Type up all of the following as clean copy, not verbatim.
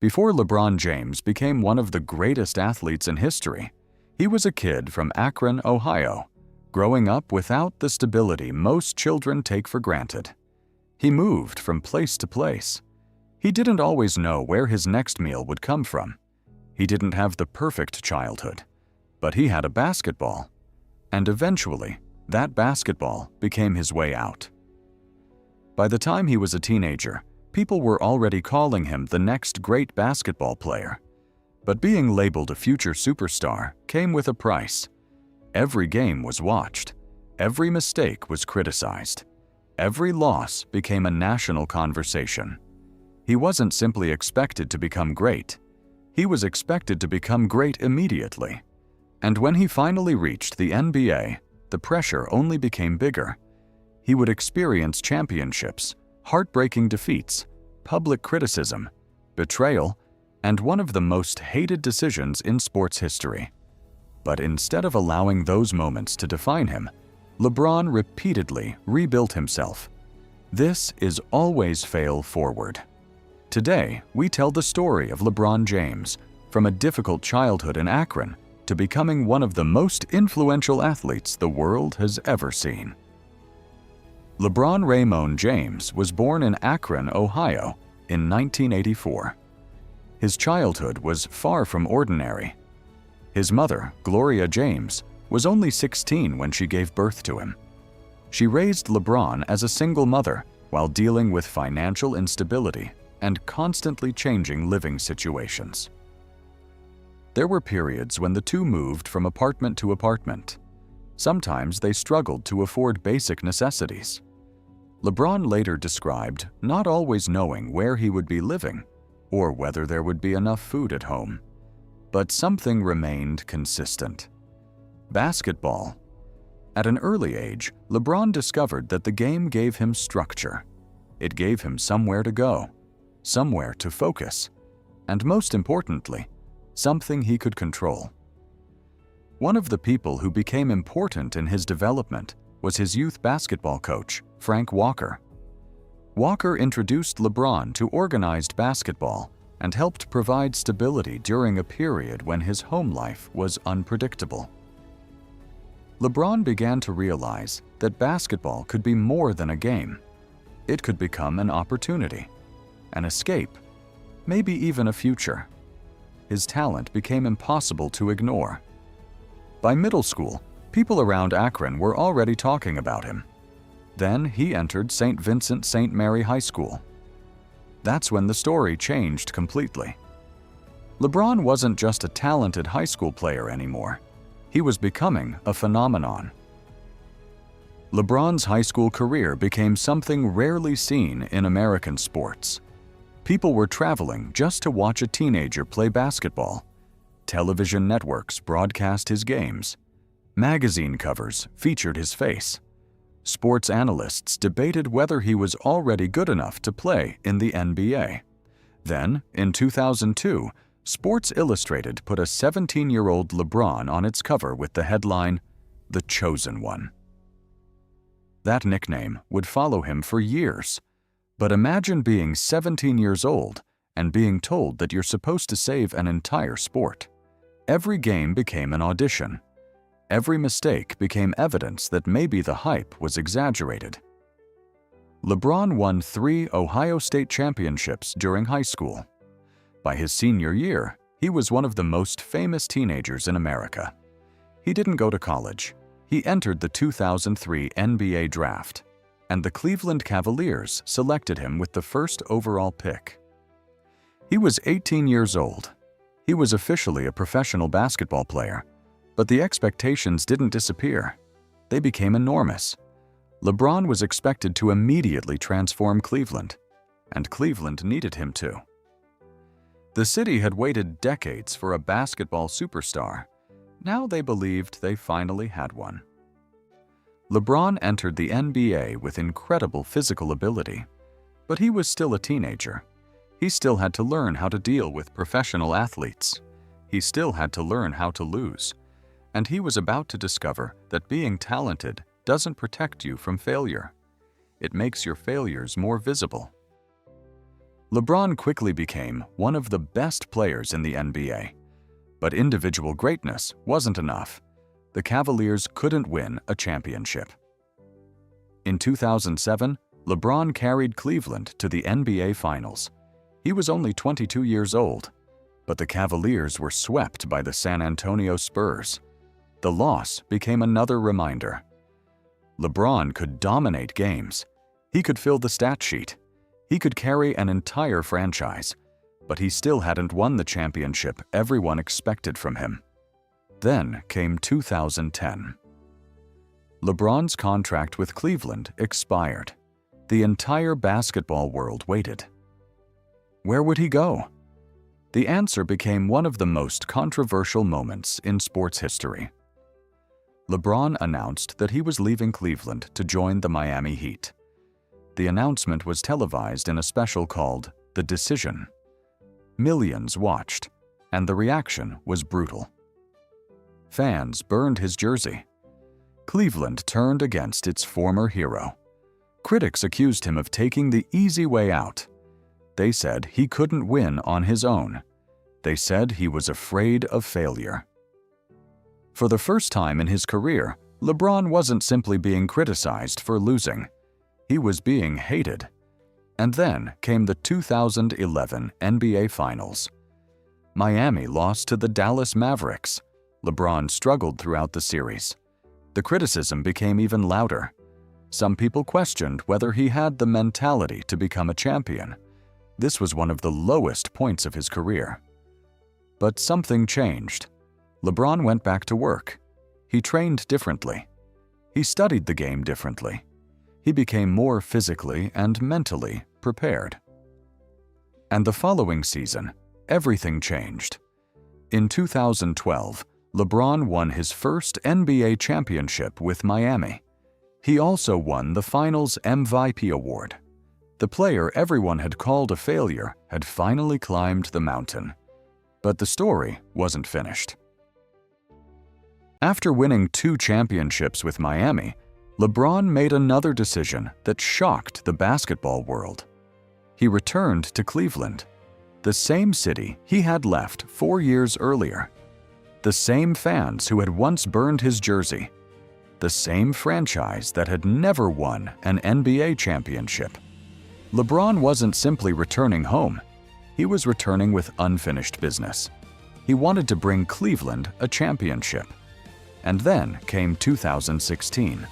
Before LeBron James became one of the greatest athletes in history, he was a kid from Akron, Ohio, growing up without the stability most children take for granted. He moved from place to place. He didn't always know where his next meal would come from. He didn't have the perfect childhood, but he had a basketball. And eventually, that basketball became his way out. By the time he was a teenager, people were already calling him the next great basketball player. But being labeled a future superstar came with a price. Every game was watched. Every mistake was criticized. Every loss became a national conversation. He wasn't simply expected to become great. He was expected to become great immediately. And when he finally reached the NBA, the pressure only became bigger. He would experience championships, heartbreaking defeats, public criticism, betrayal, and one of the most hated decisions in sports history. But instead of allowing those moments to define him, LeBron repeatedly rebuilt himself. This is always fail forward. Today, we tell the story of LeBron James, from a difficult childhood in Akron to becoming one of the most influential athletes the world has ever seen. LeBron Raymond James was born in Akron, Ohio, in 1984. His childhood was far from ordinary. His mother, Gloria James, was only 16 when she gave birth to him. She raised LeBron as a single mother while dealing with financial instability and constantly changing living situations. There were periods when the two moved from apartment to apartment. Sometimes they struggled to afford basic necessities. LeBron later described not always knowing where he would be living or whether there would be enough food at home. But something remained consistent: basketball. At an early age, LeBron discovered that the game gave him structure. It gave him somewhere to go, somewhere to focus, and most importantly, something he could control. One of the people who became important in his development was his youth basketball coach, Frank Walker. Walker introduced LeBron to organized basketball and helped provide stability during a period when his home life was unpredictable. LeBron began to realize that basketball could be more than a game. It could become an opportunity, an escape, maybe even a future. His talent became impossible to ignore. By middle school, people around Akron were already talking about him. Then he entered St. Vincent St. Mary High School. That's when the story changed completely. LeBron wasn't just a talented high school player anymore. He was becoming a phenomenon. LeBron's high school career became something rarely seen in American sports. People were traveling just to watch a teenager play basketball. Television networks broadcast his games. Magazine covers featured his face. Sports analysts debated whether he was already good enough to play in the NBA. Then, in 2002, Sports Illustrated put a 17-year-old LeBron on its cover with the headline, "The Chosen One." That nickname would follow him for years. But imagine being 17 years old and being told that you're supposed to save an entire sport. Every game became an audition. Every mistake became evidence that maybe the hype was exaggerated. LeBron won 3 Ohio State championships during high school. By his senior year, he was one of the most famous teenagers in America. He didn't go to college. He entered the 2003 NBA draft, and the Cleveland Cavaliers selected him with the first overall pick. He was 18 years old. He was officially a professional basketball player, but the expectations didn't disappear. They became enormous. LeBron was expected to immediately transform Cleveland, and Cleveland needed him to. The city had waited decades for a basketball superstar. Now they believed they finally had one. LeBron entered the NBA with incredible physical ability, but he was still a teenager. He still had to learn how to deal with professional athletes. He still had to learn how to lose. And he was about to discover that being talented doesn't protect you from failure. It makes your failures more visible. LeBron quickly became one of the best players in the NBA. But individual greatness wasn't enough. The Cavaliers couldn't win a championship. In 2007, LeBron carried Cleveland to the NBA Finals. He was only 22 years old, but the Cavaliers were swept by the San Antonio Spurs. The loss became another reminder. LeBron could dominate games. He could fill the stat sheet. He could carry an entire franchise, but he still hadn't won the championship everyone expected from him. Then came 2010. LeBron's contract with Cleveland expired. The entire basketball world waited. Where would he go? The answer became one of the most controversial moments in sports history. LeBron announced that he was leaving Cleveland to join the Miami Heat. The announcement was televised in a special called The Decision. Millions watched, and the reaction was brutal. Fans burned his jersey. Cleveland turned against its former hero. Critics accused him of taking the easy way out. They said he couldn't win on his own. They said he was afraid of failure. For the first time in his career, LeBron wasn't simply being criticized for losing. He was being hated. And then came the 2011 NBA Finals. Miami lost to the Dallas Mavericks. LeBron struggled throughout the series. The criticism became even louder. Some people questioned whether he had the mentality to become a champion. This was one of the lowest points of his career. But something changed. LeBron went back to work. He trained differently. He studied the game differently. He became more physically and mentally prepared. And the following season, everything changed. In 2012, LeBron won his first NBA championship with Miami. He also won the Finals MVP award. The player everyone had called a failure had finally climbed the mountain. But the story wasn't finished. After winning 2 championships with Miami, LeBron made another decision that shocked the basketball world. He returned to Cleveland, the same city he had left 4 years earlier. The same fans who had once burned his jersey. The same franchise that had never won an NBA championship. LeBron wasn't simply returning home. He was returning with unfinished business. He wanted to bring Cleveland a championship. And then came 2016.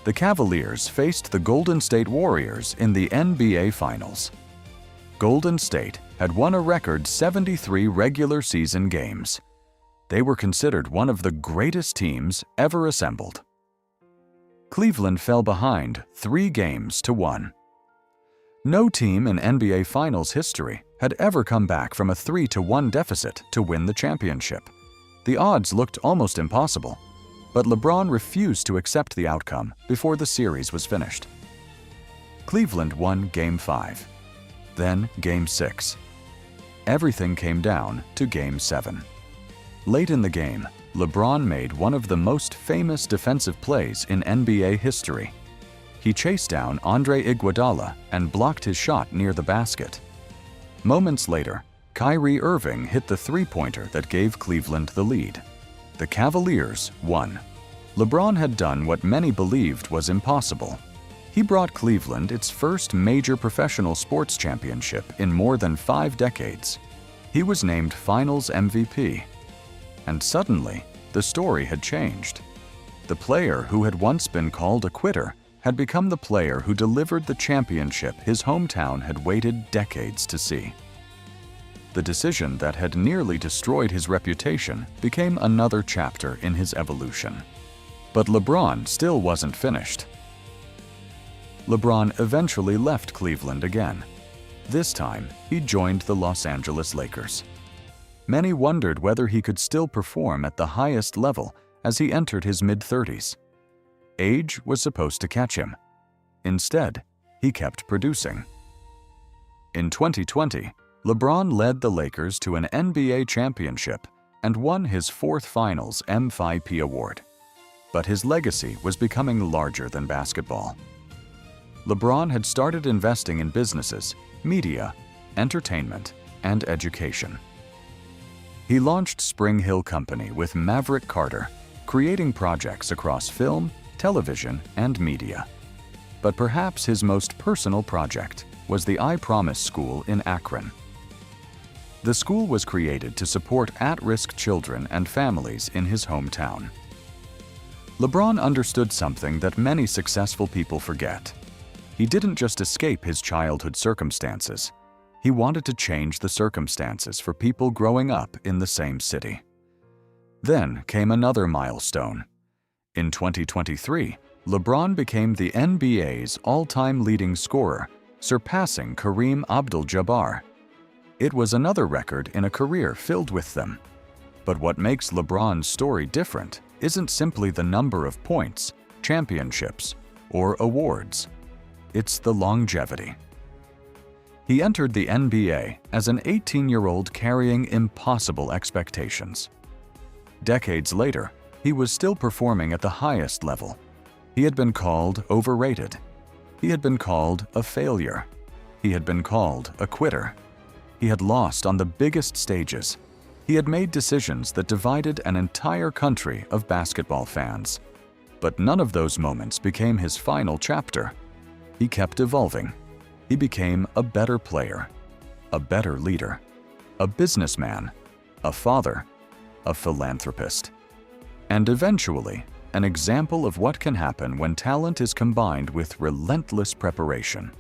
The Cavaliers faced the Golden State Warriors in the NBA Finals. Golden State had won a record 73 regular season games. They were considered one of the greatest teams ever assembled. Cleveland fell behind 3-1. No team in NBA Finals history had ever come back from a 3-1 deficit to win the championship. The odds looked almost impossible, but LeBron refused to accept the outcome before the series was finished. Cleveland won Game 5, then Game 6. Everything came down to Game 7. Late in the game, LeBron made one of the most famous defensive plays in NBA history. He chased down Andre Iguodala and blocked his shot near the basket. Moments later, Kyrie Irving hit the three-pointer that gave Cleveland the lead. The Cavaliers won. LeBron had done what many believed was impossible. He brought Cleveland its first major professional sports championship in more than 5 decades. He was named Finals MVP. And suddenly, the story had changed. The player who had once been called a quitter had become the player who delivered the championship his hometown had waited decades to see. The decision that had nearly destroyed his reputation became another chapter in his evolution. But LeBron still wasn't finished. LeBron eventually left Cleveland again. This time, he joined the Los Angeles Lakers. Many wondered whether he could still perform at the highest level as he entered his mid-30s. Age was supposed to catch him. Instead, he kept producing. In 2020, LeBron led the Lakers to an NBA championship and won his 4th Finals MVP award. But his legacy was becoming larger than basketball. LeBron had started investing in businesses media, entertainment, and education. He launched Spring Hill Company with Maverick Carter, creating projects across film, television, and media. But perhaps his most personal project was the I Promise School in Akron. The school was created to support at-risk children and families in his hometown. LeBron understood something that many successful people forget. He didn't just escape his childhood circumstances. He wanted to change the circumstances for people growing up in the same city. Then came another milestone. In 2023, LeBron became the NBA's all-time leading scorer, surpassing Kareem Abdul-Jabbar. It was another record in a career filled with them. But what makes LeBron's story different isn't simply the number of points, championships, or awards. It's the longevity. He entered the NBA as an 18-year-old carrying impossible expectations. Decades later, he was still performing at the highest level. He had been called overrated. He had been called a failure. He had been called a quitter. He had lost on the biggest stages. He had made decisions that divided an entire country of basketball fans. But none of those moments became his final chapter. He kept evolving. He became a better player, a better leader, a businessman, a father, a philanthropist, and eventually, an example of what can happen when talent is combined with relentless preparation.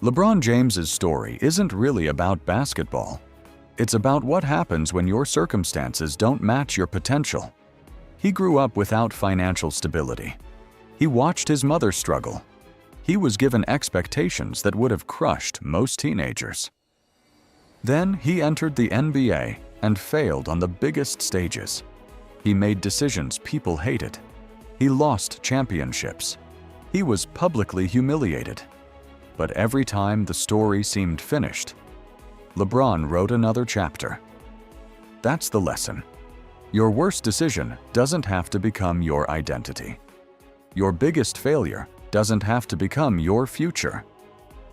LeBron James's story isn't really about basketball. It's about what happens when your circumstances don't match your potential. He grew up without financial stability. He watched his mother struggle. He was given expectations that would have crushed most teenagers. Then he entered the NBA and failed on the biggest stages. He made decisions people hated. He lost championships. He was publicly humiliated. But every time the story seemed finished, LeBron wrote another chapter. That's the lesson. Your worst decision doesn't have to become your identity. Your biggest failure doesn't have to become your future.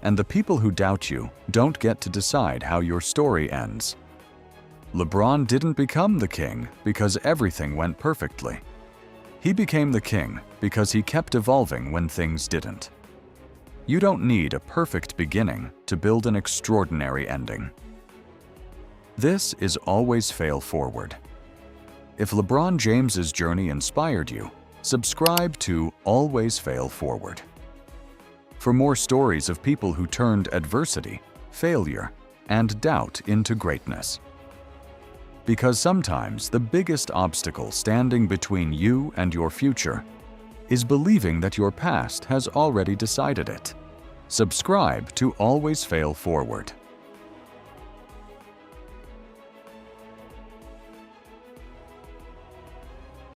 And the people who doubt you don't get to decide how your story ends. LeBron didn't become the king because everything went perfectly. He became the king because he kept evolving when things didn't. You don't need a perfect beginning to build an extraordinary ending. This is Always Fail Forward. If LeBron James's journey inspired you, subscribe to Always Fail Forward. For more stories of people who turned adversity, failure, and doubt into greatness. Because sometimes the biggest obstacle standing between you and your future is believing that your past has already decided it. Subscribe to Always Fail Forward.